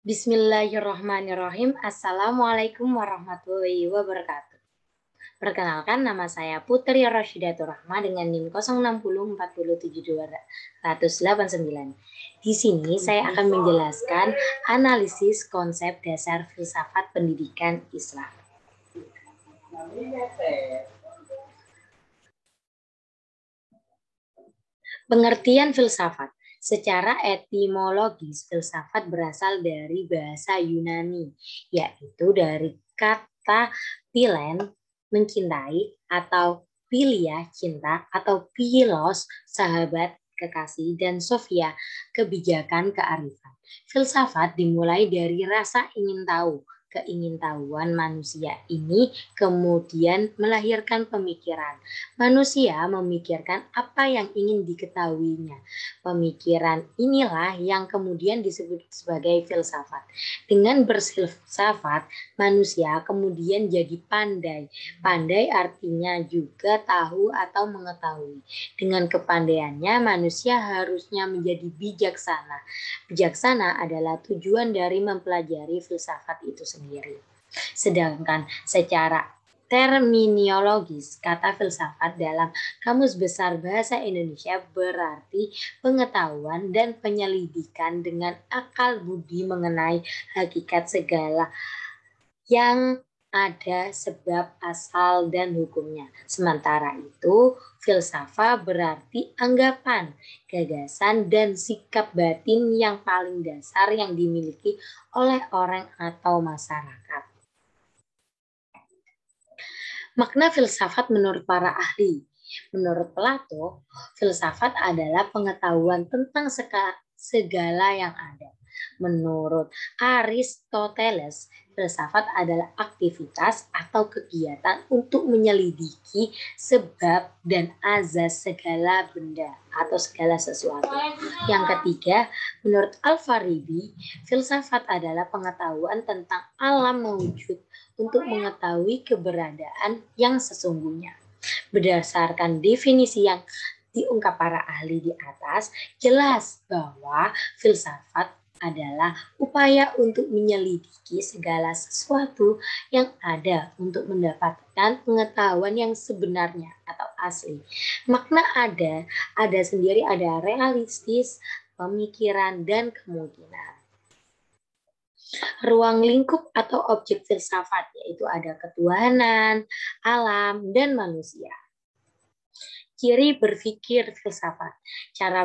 Bismillahirrahmanirrahim. Assalamualaikum warahmatullahi wabarakatuh. Perkenalkan, nama saya Putri Rasyidatur Rahma dengan NIM 060407289. Di sini saya akan menjelaskan analisis konsep dasar filsafat pendidikan Islam. Pengertian filsafat. Secara etimologis, filsafat berasal dari bahasa Yunani, yaitu dari kata philen, mencintai, atau philia, cinta, atau philos, sahabat, kekasih, dan sophia, kebijakan, kearifan. Filsafat dimulai dari rasa ingin tahu. Keingintahuan manusia ini kemudian melahirkan pemikiran. Manusia memikirkan apa yang ingin diketahuinya. Pemikiran inilah yang kemudian disebut sebagai filsafat. Dengan berfilsafat, manusia kemudian jadi pandai. Pandai artinya juga tahu atau mengetahui. Dengan kepandaiannya, manusia harusnya menjadi bijaksana. Bijaksana adalah tujuan dari mempelajari filsafat itu sendiri. Sedangkan secara terminologis, kata filsafat dalam Kamus Besar Bahasa Indonesia berarti pengetahuan dan penyelidikan dengan akal budi mengenai hakikat segala yang ada, sebab, asal, dan hukumnya. Sementara itu, filsafat berarti anggapan, gagasan, dan sikap batin yang paling dasar yang dimiliki oleh orang atau masyarakat. Makna filsafat menurut para ahli. Menurut Plato, filsafat adalah pengetahuan tentang segala yang ada. Menurut Aristoteles, filsafat adalah aktivitas atau kegiatan untuk menyelidiki sebab dan azas segala benda atau segala sesuatu. Yang ketiga, menurut Al-Farabi, filsafat adalah pengetahuan tentang alam mewujud untuk mengetahui keberadaan yang sesungguhnya. Berdasarkan definisi yang diungkap para ahli di atas, jelas bahwa filsafat adalah upaya untuk menyelidiki segala sesuatu yang ada untuk mendapatkan pengetahuan yang sebenarnya atau asli. Makna ada sendiri, ada realistis, pemikiran, dan kemungkinan. Ruang lingkup atau objek filsafat, yaitu ada ketuhanan, alam, dan manusia. Ciri berpikir filsafat. Cara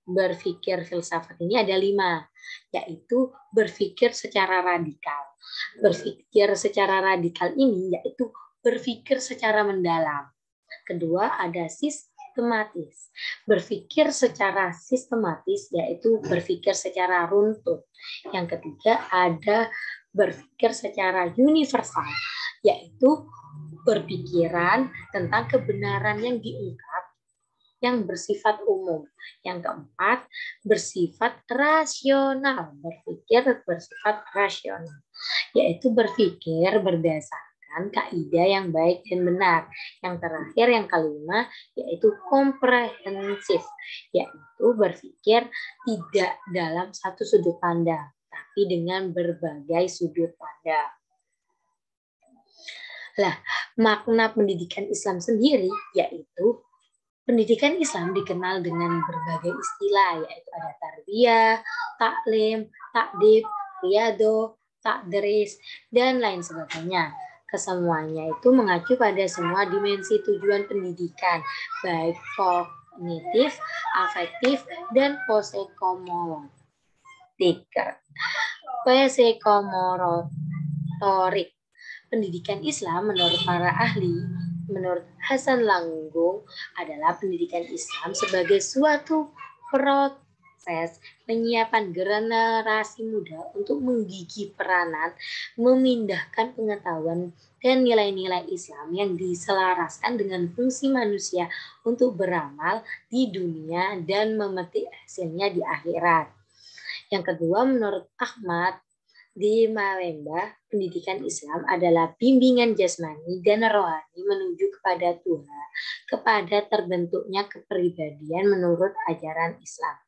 berpikir filsafat ini ada 5, yaitu berpikir secara radikal. Berpikir secara radikal ini yaitu berpikir secara mendalam. Kedua, ada sistematis. Berpikir secara sistematis yaitu berpikir secara runtut. Yang ketiga, ada berpikir secara universal, yaitu berpikiran tentang kebenaran yang diungkap yang bersifat umum. Yang keempat, bersifat rasional. Berpikir bersifat rasional, yaitu berpikir berdasarkan kaidah yang baik dan benar. Yang terakhir, yang kelima, yaitu komprehensif, yaitu berpikir tidak dalam satu sudut pandang, tapi dengan berbagai sudut pandang. Lah, makna pendidikan Islam sendiri yaitu pendidikan Islam dikenal dengan berbagai istilah, yaitu ada tarbiyah, taklim, takdib, riyadhah, takdris, dan lain sebagainya. Kesemuanya itu mengacu pada semua dimensi tujuan pendidikan, baik kognitif, afektif, dan psikomotorik. Pendidikan Islam menurut para ahli, menurut Hasan Langgung, adalah pendidikan Islam sebagai suatu proses penyiapan generasi muda untuk menggigih peranan, memindahkan pengetahuan dan nilai-nilai Islam yang diselaraskan dengan fungsi manusia untuk beramal di dunia dan memetik hasilnya di akhirat. Yang kedua, menurut Ahmad di Malemba, pendidikan Islam adalah bimbingan jasmani dan rohani menuju kepada Tuhan, kepada terbentuknya kepribadian menurut ajaran Islam.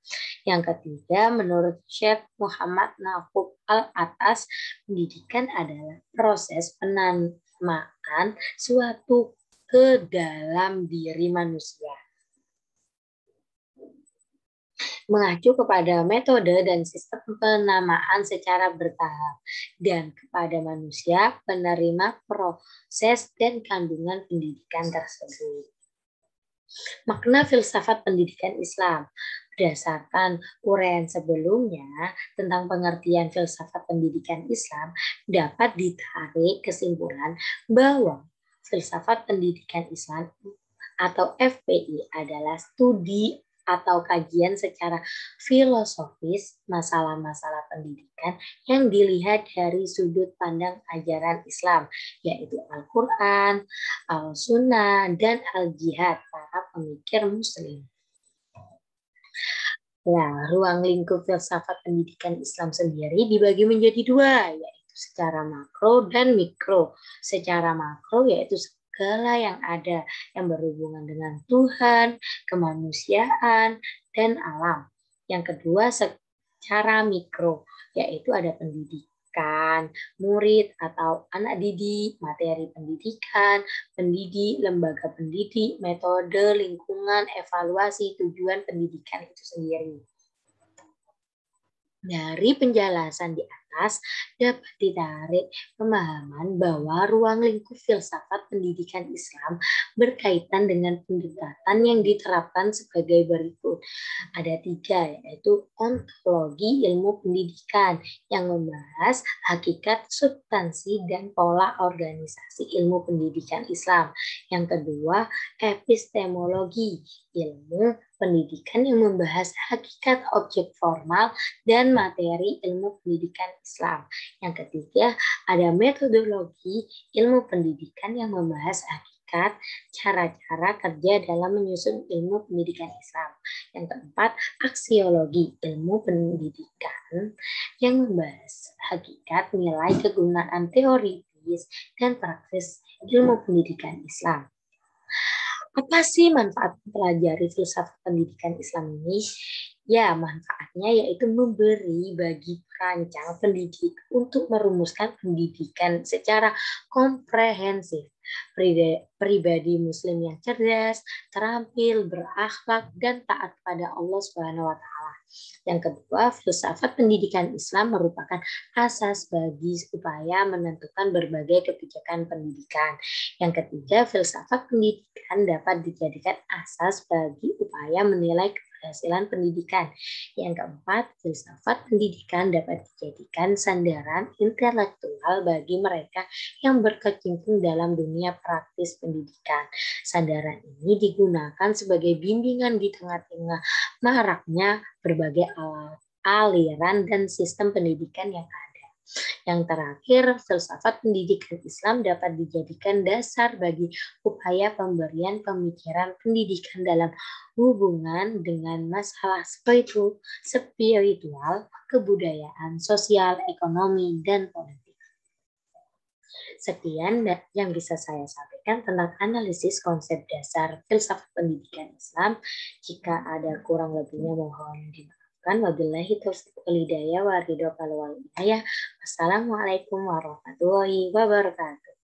Yang ketiga, menurut Syekh Muhammad Naqub atas, pendidikan adalah proses penamaan suatu ke dalam diri manusia. Mengacu kepada metode dan sistem penamaan secara bertahap dan kepada manusia penerima proses dan kandungan pendidikan tersebut. Makna filsafat pendidikan Islam. Berdasarkan uraian sebelumnya tentang pengertian filsafat pendidikan Islam, dapat ditarik kesimpulan bahwa filsafat pendidikan Islam atau FPI adalah studi atau kajian secara filosofis masalah-masalah pendidikan yang dilihat dari sudut pandang ajaran Islam, yaitu Al-Quran, Al-Sunnah, dan Al-Jihad para pemikir Muslim. Nah, ruang lingkup filsafat pendidikan Islam sendiri dibagi menjadi dua, yaitu secara makro dan mikro. Secara makro yaitu segala yang ada yang berhubungan dengan Tuhan, kemanusiaan, dan alam. Yang kedua secara mikro, yaitu ada pendidikan, murid atau anak didik, materi pendidikan, pendidik, lembaga pendidik, metode, lingkungan, evaluasi, tujuan pendidikan itu sendiri. Dari penjelasan di atas dapat ditarik pemahaman bahwa ruang lingkup filsafat pendidikan Islam berkaitan dengan pendekatan yang diterapkan sebagai berikut. Ada tiga, yaitu ontologi ilmu pendidikan yang membahas hakikat, substansi, dan pola organisasi ilmu pendidikan Islam. Yang kedua, epistemologi ilmu pendidikan yang membahas hakikat objek formal dan materi ilmu pendidikan Islam. Yang ketiga, ada metodologi ilmu pendidikan yang membahas hakikat, cara-cara kerja dalam menyusun ilmu pendidikan Islam. Yang keempat, aksiologi ilmu pendidikan yang membahas hakikat, nilai, kegunaan teoritis, dan praktis ilmu pendidikan Islam. Apa sih manfaat mempelajari filsafat pendidikan Islam ini? Ya, manfaatnya yaitu memberi bagi perancang pendidik untuk merumuskan pendidikan secara komprehensif. Pribadi Muslim yang cerdas, terampil, berakhlak, dan taat pada Allah Subhanahu wa Ta'ala. Yang kedua, filsafat pendidikan Islam merupakan asas bagi upaya menentukan berbagai kebijakan pendidikan. Yang ketiga, filsafat pendidikan dapat dijadikan asas bagi upaya menilai keberhasilan pendidikan. Yang keempat, filsafat pendidikan dapat dijadikan sandaran intelektual bagi mereka yang berkecimpung dalam dunia praktis pendidikan. Sandaran ini digunakan sebagai bimbingan di tengah-tengah maraknya berbagai aliran dan sistem pendidikan yang ada. Yang terakhir, filsafat pendidikan Islam dapat dijadikan dasar bagi upaya pemberian pemikiran pendidikan dalam hubungan dengan masalah spiritual, kebudayaan, sosial, ekonomi, dan politik. Sekian yang bisa saya sampaikan tentang analisis konsep dasar filsafat pendidikan Islam. Jika ada kurang lebihnya mohon dimaafkan. Wabillahi taufiq wal hidayah wa ridho wal inayah. Wassalamualaikum warahmatullahi wabarakatuh.